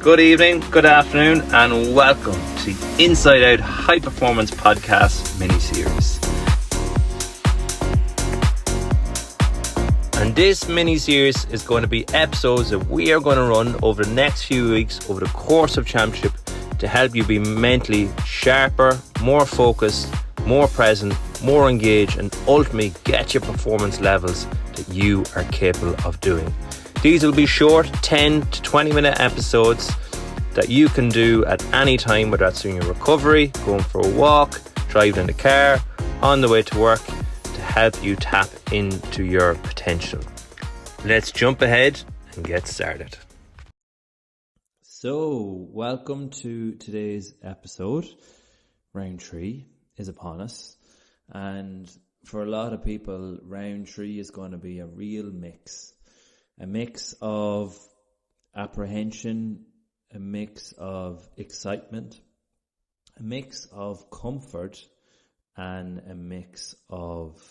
Good evening, good afternoon, and welcome to the Inside Out High Performance Podcast mini-series. And this mini-series is going to be episodes that we are going to run over the next few weeks over the course of Championship to help you be mentally sharper, more focused, more present, more engaged, and ultimately get your performance levels that you are capable of doing. These will be short 10 to 20 minute episodes that you can do at any time, whether that's doing your recovery, going for a walk, driving in the car, on the way to work, to help you tap into your potential. Let's jump ahead and get started. So, welcome to today's episode. Round 3 is upon us, and for a lot of people, round 3 is going to be a real mix. A mix of apprehension, a mix of excitement, a mix of comfort, and a mix of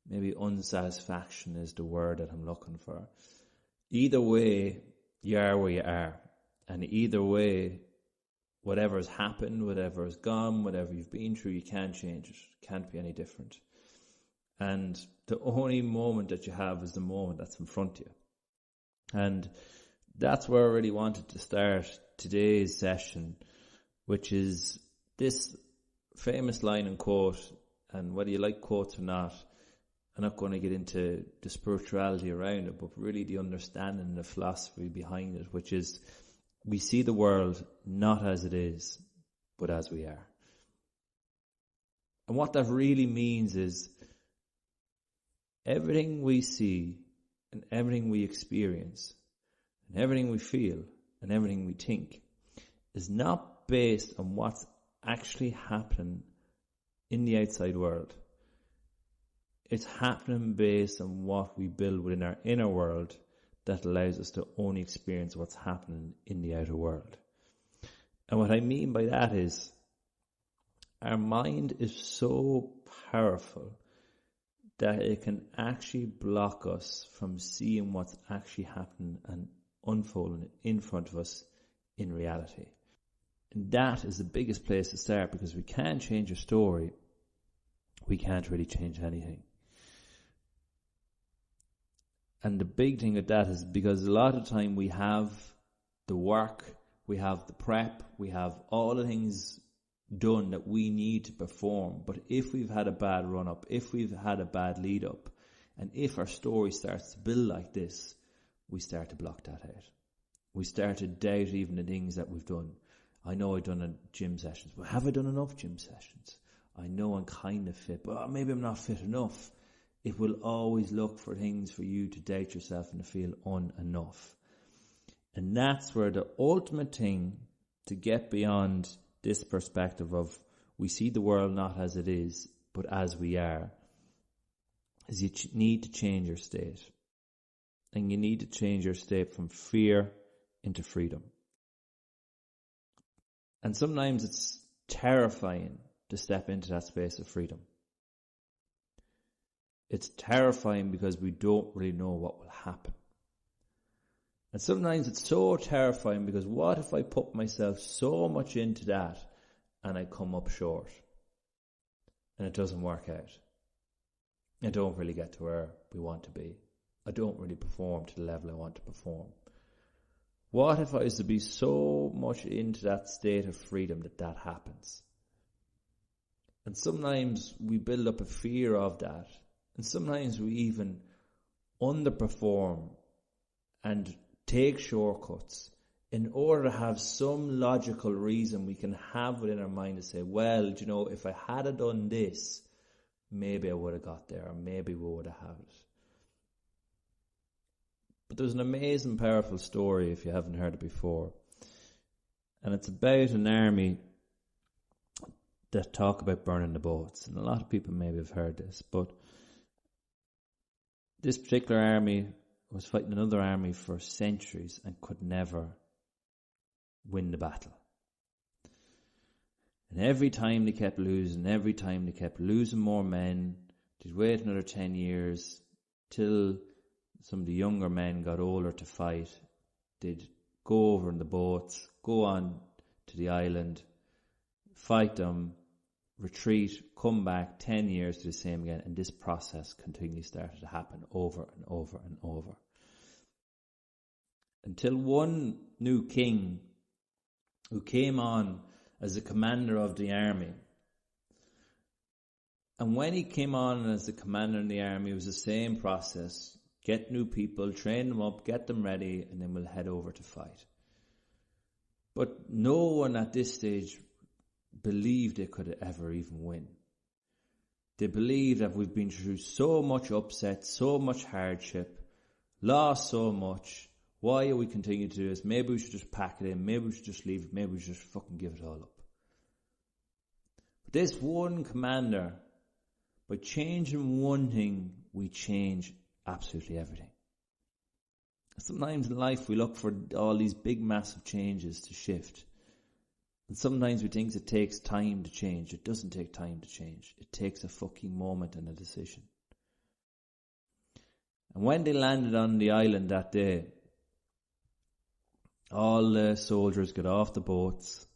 maybe unsatisfaction is the word that I'm looking for. Either way, you are where you are. And either way, whatever's happened, whatever's gone, whatever you've been through, you can't change it. It can't be any different. And the only moment that you have is the moment that's in front of you. And that's where I really wanted to start today's session, which is this famous line and quote. And whether you like quotes or not, I'm not going to get into the spirituality around it, but really the understanding and the philosophy behind it, which is we see the world not as it is, but as we are. And what that really means is everything we see and everything we experience and everything we feel and everything we think is not based on what's actually happening in the outside world. It's happening based on what we build within our inner world that allows us to only experience what's happening in the outer world. And what I mean by that is our mind is so powerful that it can actually block us from seeing what's actually happening and unfolding in front of us in reality. And that is the biggest place to start, because we can't change a story. We can't really change anything. And the big thing with that is because a lot of time we have the work, we have the prep, we have all the things done that we need to perform. But if we've had a bad run up, if we've had a bad lead up, and if our story starts to build like this, we start to block that out. We start to doubt even the things that we've done. I know I've done a gym sessions, but have I done enough gym sessions? I know I'm kind of fit, but maybe I'm not fit enough. It will always look for things for you to doubt yourself and to feel unenough. And that's where the ultimate thing to get beyond this perspective of we see the world not as it is, but as we are, is you need to change your state. And you need to change your state from fear into freedom. And sometimes it's terrifying to step into that space of freedom. It's terrifying because we don't really know what will happen. And sometimes it's so terrifying because what if I put myself so much into that and I come up short and it doesn't work out? I don't really get to where we want to be. I don't really perform to the level I want to perform. What if I was to be so much into that state of freedom that happens? And sometimes we build up a fear of that. And sometimes we even underperform and take shortcuts in order to have some logical reason we can have within our mind to say, well, you know, if I had done this, maybe I would have got there, or maybe we would have had it. But there's an amazing, powerful story if you haven't heard it before. And it's about an army that talk about burning the boats. And a lot of people maybe have heard this, but this particular army was fighting another army for centuries and could never win the battle. And every time they kept losing more men, they'd wait another 10 years till some of the younger men got older to fight. They'd go over in the boats, go on to the island, fight them, retreat, come back, 10 years, do the same again, and this process continually started to happen over and over and over. Until one new king who came on as the commander of the army. And when he came on as the commander in the army, it was the same process. Get new people, train them up, get them ready, and then we'll head over to fight. But no one at this stage believed they could ever even win. They believed that we've been through so much upset, so much hardship, lost so much. Why are we continuing to do this? Maybe we should just pack it in. Maybe we should just leave it. Maybe we should just fucking give it all up. But this one commander, by changing one thing, we change absolutely everything. Sometimes in life we look for all these big massive changes to shift. And sometimes we think it takes time to change. It doesn't take time to change. It takes a fucking moment and a decision. And when they landed on the island that day, all the soldiers got off the boats.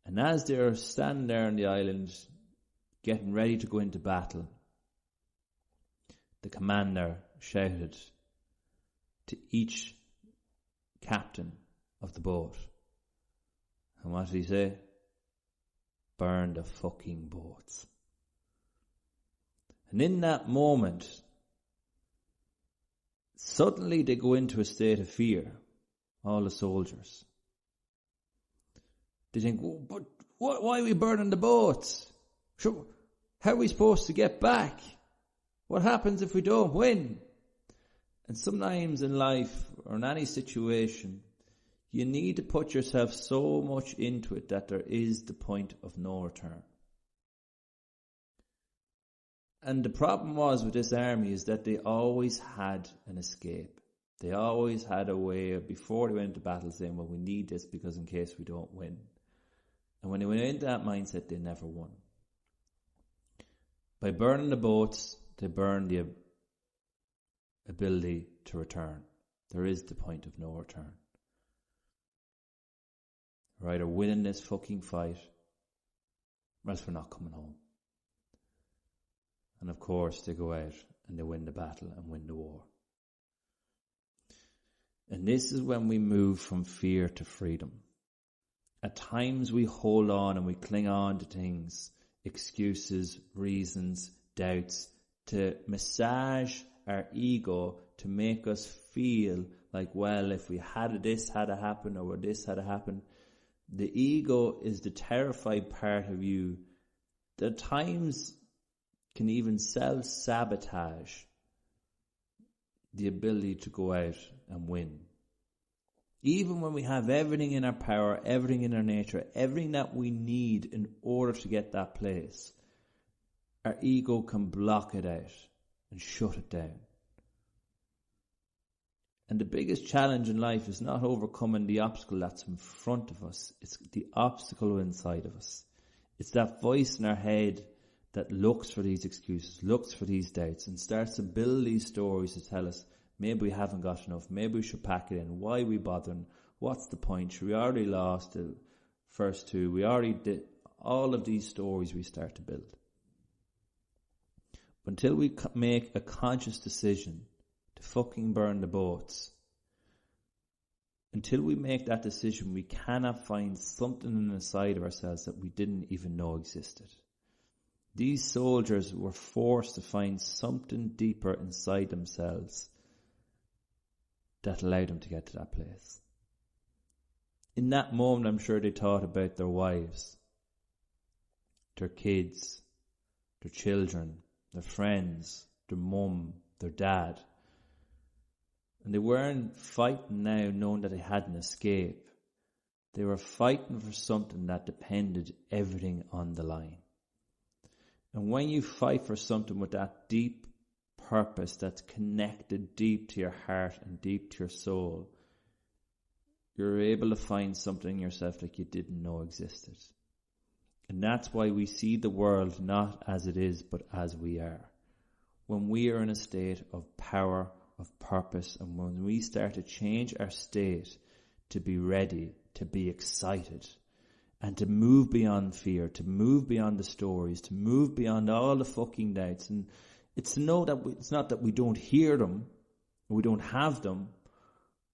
And as they were standing there on the island, getting ready to go into battle, the commander shouted to each captain of the boat. And what did he say? Burn the fucking boats. And in that moment, suddenly they go into a state of fear, all the soldiers. They think, but why are we burning the boats? Sure, how are we supposed to get back? What happens if we don't win? And sometimes in life, or in any situation, you need to put yourself so much into it that there is the point of no return. And the problem was with this army is that they always had an escape. They always had a way of, before they went into battle, saying, well, we need this because in case we don't win. And when they went into that mindset, they never won. By burning the boats, they burned the ability to return. There is the point of no return. We're either winning this fucking fight, or else we're not coming home. And of course, they go out and they win the battle and win the war. And this is when we move from fear to freedom. At times we hold on and we cling on to things, excuses, reasons, doubts, to massage our ego to make us feel like, well, if we had this had to happen or this had to happen. The ego is the terrified part of you that at times can even self-sabotage the ability to go out and win. Even when we have everything in our power, everything in our nature, everything that we need in order to get that place, our ego can block it out and shut it down. And the biggest challenge in life is not overcoming the obstacle that's in front of us. It's the obstacle inside of us. It's that voice in our head that looks for these excuses, looks for these doubts, and starts to build these stories to tell us, maybe we haven't got enough, maybe we should pack it in, why are we bothering, what's the point, we already lost the first two, we already did, all of these stories we start to build. Until we make a conscious decision to fucking burn the boats, until we make that decision, we cannot find something inside of ourselves that we didn't even know existed. These soldiers were forced to find something deeper inside themselves that allowed them to get to that place. In that moment, I'm sure they thought about their wives, their kids, their children, their friends, their mum, their dad. And they weren't fighting now knowing that they had an escape. They were fighting for something that depended everything on the line. And when you fight for something with that deep purpose that's connected deep to your heart and deep to your soul, you're able to find something in yourself like you didn't know existed. And that's why we see the world not as it is, but as we are. When we are in a state of power, of purpose, and when we start to change our state to be ready, to be excited, and to move beyond fear, to move beyond the stories, to move beyond all the fucking doubts. And it's to know that it's not that we don't hear them, we don't have them,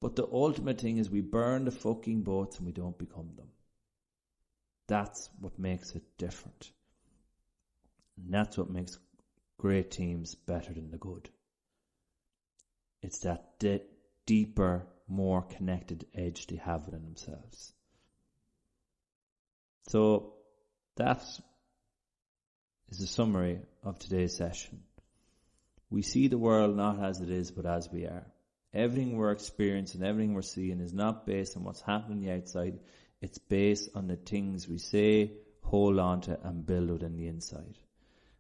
but the ultimate thing is we burn the fucking boats and we don't become them. That's what makes it different. And that's what makes great teams better than the good. It's that deeper, more connected edge they have within themselves. So that is a summary of today's session. We see the world not as it is, but as we are. Everything we're experiencing, everything we're seeing is not based on what's happening on the outside. It's based on the things we say, hold on to, and build within the inside.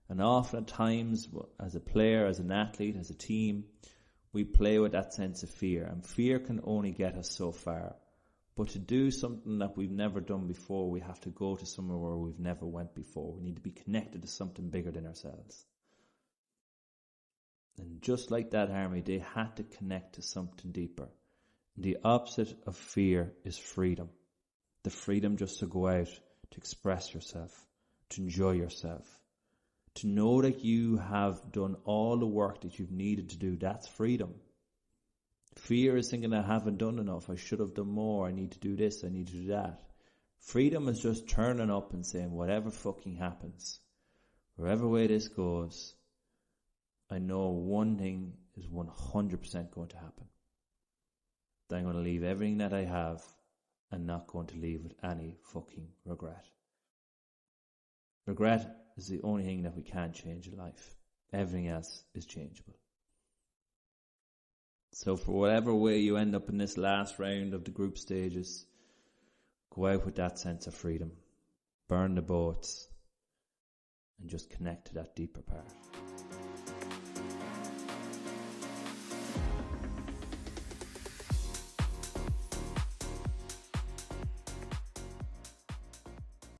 And often at times, as a player, as an athlete, as a team, we play with that sense of fear. And fear can only get us so far. But to do something that we've never done before, we have to go to somewhere where we've never went before. We need to be connected to something bigger than ourselves. And just like that army, they had to connect to something deeper. The opposite of fear is freedom. The freedom just to go out, to express yourself, to enjoy yourself, to know that you have done all the work that you've needed to do. That's freedom. Fear is thinking, I haven't done enough, I should have done more, I need to do this, I need to do that. Freedom is just turning up and saying, whatever fucking happens, wherever way this goes, I know one thing is 100% going to happen. That I'm going to leave everything that I have and not going to leave with any fucking regret. Regret is the only thing that we can't change in life. Everything else is changeable. So for whatever way you end up in this last round of the group stages, go out with that sense of freedom. Burn the boats and just connect to that deeper part.